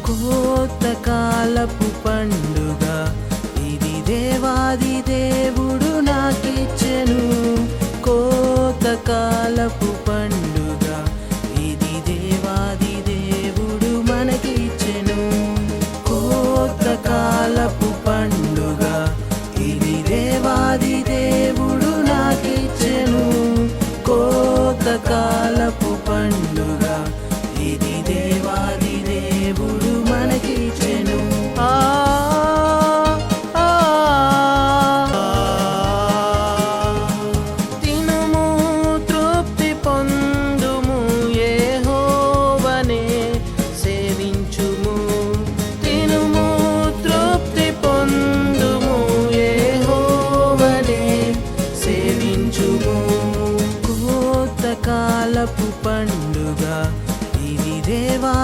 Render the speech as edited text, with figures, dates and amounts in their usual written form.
కోతకాలపు పండుగ ఇది దేవాది దేవుడు నాకిచ్చెను. కోతకాలపు పండుగ ఇది దేవాది దేవుడు మనకిచ్చెను. కోతకాలపు పండుగ ఇది దేవాది దేవుడు నాకిచ్చెను. కోతకాలపు పండుగ ఇది దేవాది దేవుడు మనకిచ్చెను. తినుము తృప్తి పొందుము యెహోవానే సేవించుము. తినుము తృప్తి పొందుము యెహోవానే సేవించుము. కోతకాలపు పండుగ ఇది దేవా